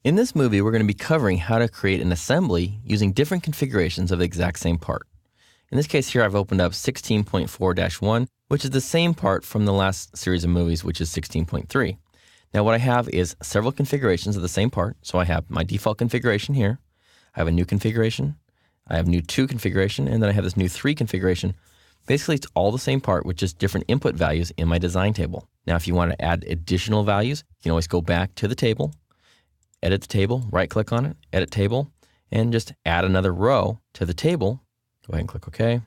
In this movie, we're going to be covering how to create an assembly using different configurations of the exact same part. In this case here, I've opened up 16.4-1, which is the same part from the last series of movies, which is 16.3. Now what I have is several configurations of the same part. So I have my default configuration here. I have a new configuration. I have new 2 configuration, and then I have this new 3 configuration. Basically, it's all the same part with just different input values in my design table. Now, if you want to add additional values, you can always go back to the table, edit the table, right-click on it, edit table, and just add another row to the table. Go ahead and click OK.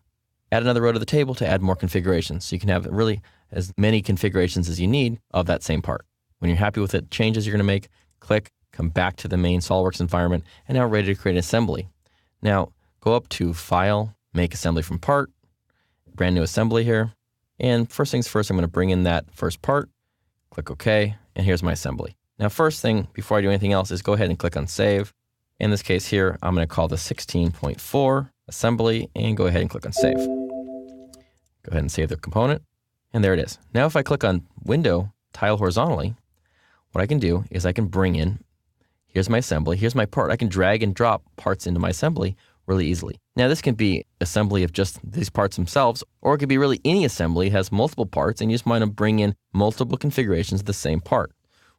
Add another row to the table to add more configurations. So you can have really as many configurations as you need of that same part. When you're happy with the changes you're going to make, click, come back to the main SOLIDWORKS environment, and now we're ready to create an assembly. Now, go up to File, Make Assembly from Part, brand new assembly here. And first things first, I'm going to bring in that first part, click OK, and here's my assembly. Now, first thing, before I do anything else, is go ahead and click on Save. In this case here, I'm going to call this 16.4 assembly and go ahead and click on Save. Go ahead and save the component, and there it is. Now, if I click on Window, Tile Horizontally, what I can do is I can bring in, here's my assembly, here's my part. I can drag and drop parts into my assembly really easily. Now, this can be assembly of just these parts themselves, or it could be really any assembly has multiple parts, and you just want to bring in multiple configurations of the same part.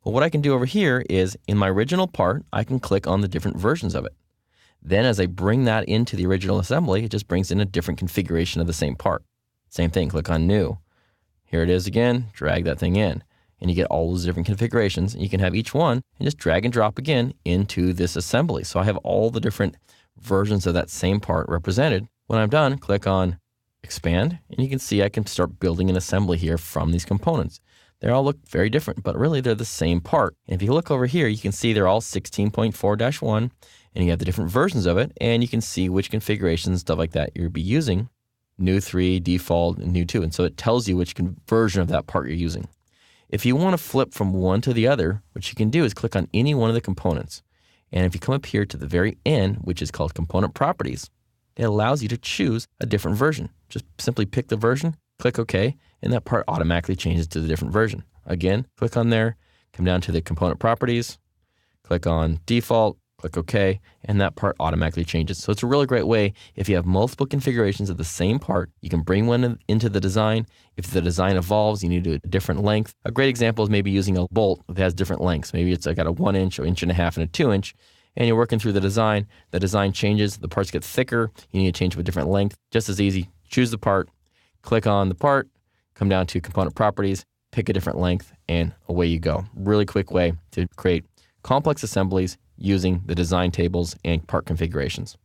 Well, what I can do over here is, in my original part, I can click on the different versions of it. Then as I bring that into the original assembly, it just brings in a different configuration of the same part. Same thing, click on New. Here it is again, drag that thing in. And you get all those different configurations. And you can have each one and just drag and drop again into this assembly. So I have all the different versions of that same part represented. When I'm done, click on Expand, and you can see I can start building an assembly here from these components. They all look very different, but really they're the same part. And if you look over here, you can see they're all 16.4-1, and you have the different versions of it, and you can see which configurations, stuff like that, you'll be using. New 3, default, and new 2. And so it tells you which version of that part you're using. If you want to flip from one to the other, what you can do is click on any one of the components. And if you come up here to the very end, which is called Component Properties, it allows you to choose a different version. Just simply pick the version, click OK, and that part automatically changes to the different version. Again, click on there, come down to the Component Properties, click on Default, click OK, and that part automatically changes. So it's a really great way. If you have multiple configurations of the same part, you can bring one into the design. If the design evolves, you need to do a different length. A great example is maybe using a bolt that has different lengths. Maybe it's got a 1 inch, or 1.5 inches, and a 2 inch, and you're working through the design changes, the parts get thicker, you need to change to a different length. Just as easy, choose the part, click on the part, come down to Component Properties, pick a different length, and away you go. Really quick way to create complex assemblies using the design tables and part configurations.